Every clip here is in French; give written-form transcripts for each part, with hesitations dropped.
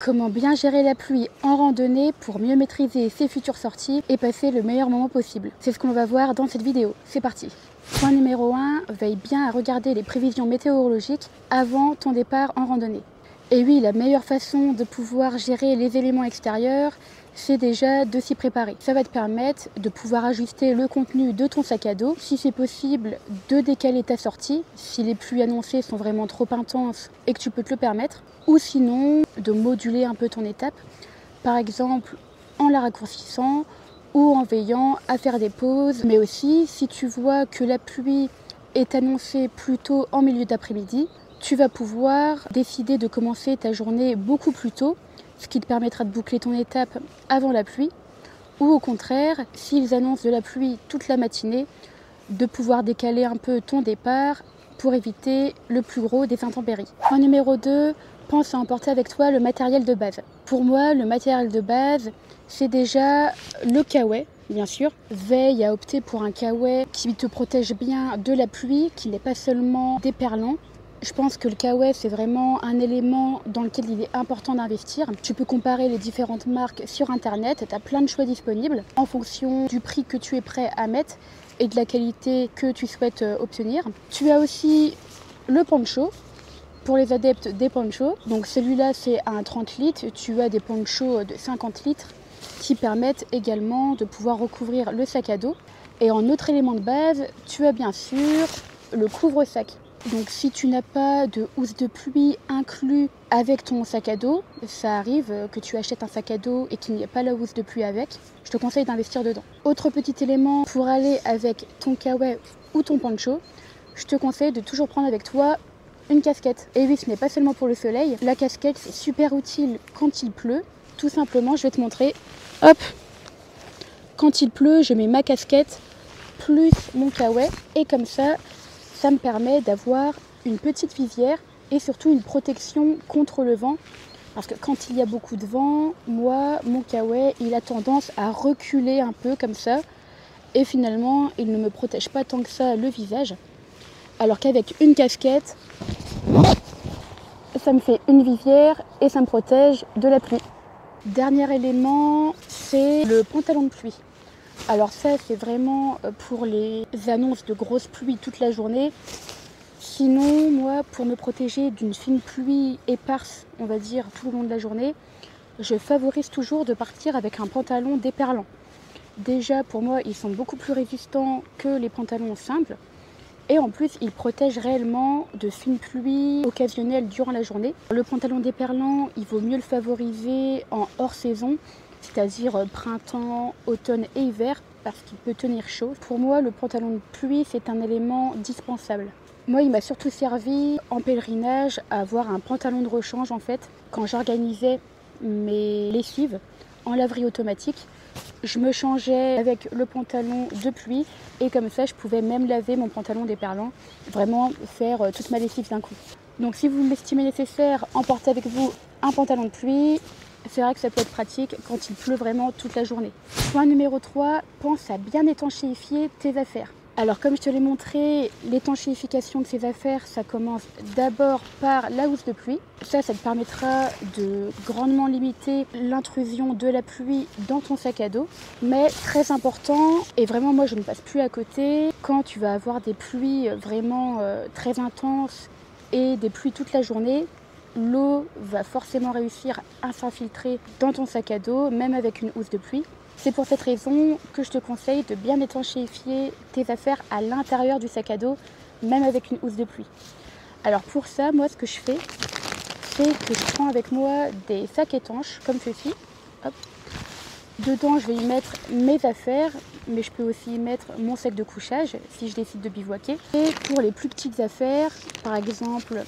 Comment bien gérer la pluie en randonnée pour mieux maîtriser ses futures sorties et passer le meilleur moment possible. C'est ce qu'on va voir dans cette vidéo. C'est parti. Point numéro 1, veille bien à regarder les prévisions météorologiques avant ton départ en randonnée. Et oui, la meilleure façon de pouvoir gérer les éléments extérieurs, c'est déjà de s'y préparer. Ça va te permettre de pouvoir ajuster le contenu de ton sac à dos. Si c'est possible, de décaler ta sortie, si les pluies annoncées sont vraiment trop intenses et que tu peux te le permettre. Ou sinon, de moduler un peu ton étape, par exemple en la raccourcissant ou en veillant à faire des pauses. Mais aussi, si tu vois que la pluie est annoncée plutôt en milieu d'après-midi, tu vas pouvoir décider de commencer ta journée beaucoup plus tôt, ce qui te permettra de boucler ton étape avant la pluie. Ou au contraire, s'ils annoncent de la pluie toute la matinée, de pouvoir décaler un peu ton départ pour éviter le plus gros des intempéries. Point numéro 2, pense à emporter avec toi le matériel de base. Pour moi, le matériel de base, c'est déjà le kawaii, bien sûr. Veille à opter pour un kawaii qui te protège bien de la pluie, qui n'est pas seulement déperlant. Je pense que le kawaii, c'est vraiment un élément dans lequel il est important d'investir. Tu peux comparer les différentes marques sur Internet, tu as plein de choix disponibles en fonction du prix que tu es prêt à mettre et de la qualité que tu souhaites obtenir. Tu as aussi le poncho, pour les adeptes des ponchos. Donc celui-là, c'est un 30 litres. Tu as des ponchos de 50 litres qui permettent également de pouvoir recouvrir le sac à dos. Et en autre élément de base, tu as bien sûr le couvre-sac. Donc si tu n'as pas de housse de pluie inclus avec ton sac à dos, ça arrive que tu achètes un sac à dos et qu'il n'y ait pas la housse de pluie avec, je te conseille d'investir dedans. Autre petit élément pour aller avec ton kawaii ou ton poncho, je te conseille de toujours prendre avec toi une casquette. Et oui, ce n'est pas seulement pour le soleil, la casquette c'est super utile quand il pleut. Tout simplement, je vais te montrer, hop, quand il pleut, je mets ma casquette plus mon kawaii et comme ça me permet d'avoir une petite visière et surtout une protection contre le vent. Parce que quand il y a beaucoup de vent, moi, mon kawaii, il a tendance à reculer un peu comme ça. Et finalement, il ne me protège pas tant que ça le visage. Alors qu'avec une casquette, ça me fait une visière et ça me protège de la pluie. Dernier élément, c'est le pantalon de pluie. Alors ça, c'est vraiment pour les annonces de grosses pluies toute la journée. Sinon, moi, pour me protéger d'une fine pluie éparse, on va dire, tout le long de la journée, je favorise toujours de partir avec un pantalon déperlant. Déjà, pour moi, ils sont beaucoup plus résistants que les pantalons simples. Et en plus, ils protègent réellement de fines pluies occasionnelles durant la journée. Le pantalon déperlant, il vaut mieux le favoriser en hors saison, c'est-à-dire printemps, automne et hiver, parce qu'il peut tenir chaud. Pour moi, le pantalon de pluie, c'est un élément dispensable. Moi, il m'a surtout servi en pèlerinage à avoir un pantalon de rechange en fait. Quand j'organisais mes lessives en laverie automatique, je me changeais avec le pantalon de pluie et comme ça, je pouvais même laver mon pantalon déperlant, vraiment faire toute ma lessive d'un coup. Donc si vous l'estimez nécessaire, emportez avec vous un pantalon de pluie. C'est vrai que ça peut être pratique quand il pleut vraiment toute la journée. Point numéro 3, pense à bien étanchéifier tes affaires. Alors comme je te l'ai montré, l'étanchéification de ces affaires, ça commence d'abord par la housse de pluie. Ça te permettra de grandement limiter l'intrusion de la pluie dans ton sac à dos. Mais très important, et vraiment moi je ne passe plus à côté, quand tu vas avoir des pluies vraiment très intenses et des pluies toute la journée, l'eau va forcément réussir à s'infiltrer dans ton sac à dos, même avec une housse de pluie. C'est pour cette raison que je te conseille de bien étanchéifier tes affaires à l'intérieur du sac à dos, même avec une housse de pluie. Alors pour ça, moi ce que je fais, c'est que je prends avec moi des sacs étanches comme ceci. Hop. Dedans, je vais y mettre mes affaires, mais je peux aussi y mettre mon sac de couchage si je décide de bivouaquer. Et pour les plus petites affaires, par exemple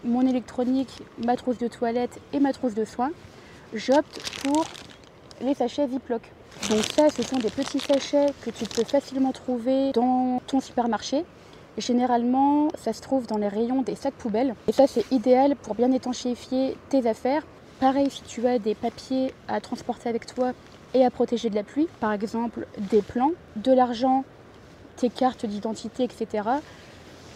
mon électronique, ma trousse de toilette et ma trousse de soins, j'opte pour les sachets Ziploc. Donc ça, ce sont des petits sachets que tu peux facilement trouver dans ton supermarché. Généralement, ça se trouve dans les rayons des sacs poubelles. Et ça, c'est idéal pour bien étanchéifier tes affaires. Pareil, si tu as des papiers à transporter avec toi et à protéger de la pluie, par exemple des plans, de l'argent, tes cartes d'identité, etc.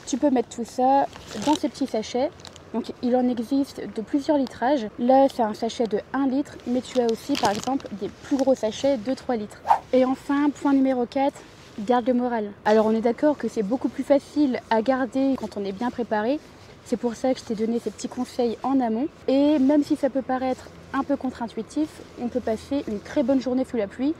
Tu peux mettre tout ça dans ces petits sachets Donc il en existe de plusieurs litrages. Là c'est un sachet de 1 litre, mais tu as aussi par exemple des plus gros sachets de 3 litres. Et enfin, point numéro 4, garde le moral. Alors on est d'accord que c'est beaucoup plus facile à garder quand on est bien préparé. C'est pour ça que je t'ai donné ces petits conseils en amont. Et même si ça peut paraître un peu contre-intuitif, on peut passer une très bonne journée sous la pluie.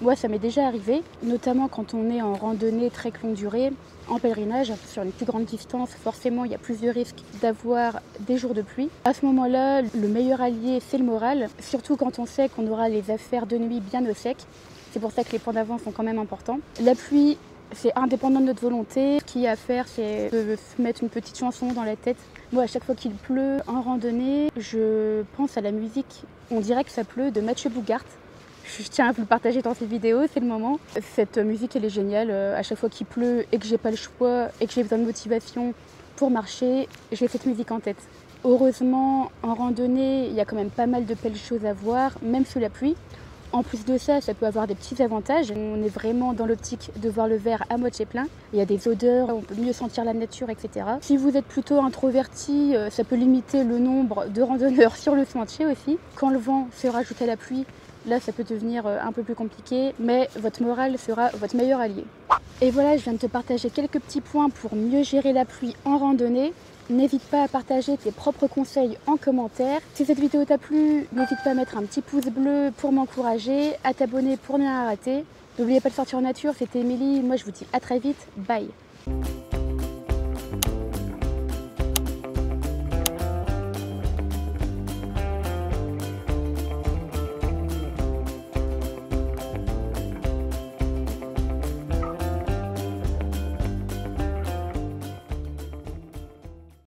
Moi, ça m'est déjà arrivé, notamment quand on est en randonnée très longue durée, en pèlerinage, sur une plus grande distance. Forcément, il y a plus de risques d'avoir des jours de pluie. À ce moment-là, le meilleur allié, c'est le moral, surtout quand on sait qu'on aura les affaires de nuit bien au sec. C'est pour ça que les points d'avance sont quand même importants. La pluie, c'est indépendant de notre volonté. Ce qu'il y a à faire, c'est de se mettre une petite chanson dans la tête. Moi, à chaque fois qu'il pleut en randonnée, je pense à la musique On dirait que ça pleut de Mathieu Bougart. Je tiens à vous le partager dans cette vidéo, c'est le moment. Cette musique, elle est géniale. À chaque fois qu'il pleut et que j'ai pas le choix et que j'ai besoin de motivation pour marcher, j'ai cette musique en tête. Heureusement, en randonnée, il y a quand même pas mal de belles choses à voir, même sous la pluie. En plus de ça, ça peut avoir des petits avantages. On est vraiment dans l'optique de voir le verre à moitié plein. Il y a des odeurs, on peut mieux sentir la nature, etc. Si vous êtes plutôt introverti, ça peut limiter le nombre de randonneurs sur le sentier aussi. Quand le vent se rajoute à la pluie, là ça peut devenir un peu plus compliqué, mais votre moral sera votre meilleur allié. Et voilà, je viens de te partager quelques petits points pour mieux gérer la pluie en randonnée. N'hésite pas à partager tes propres conseils en commentaire. Si cette vidéo t'a plu, n'hésite pas à mettre un petit pouce bleu pour m'encourager, à t'abonner pour ne rien rater. N'oubliez pas de sortir en nature, c'était Émilie, moi je vous dis à très vite, bye.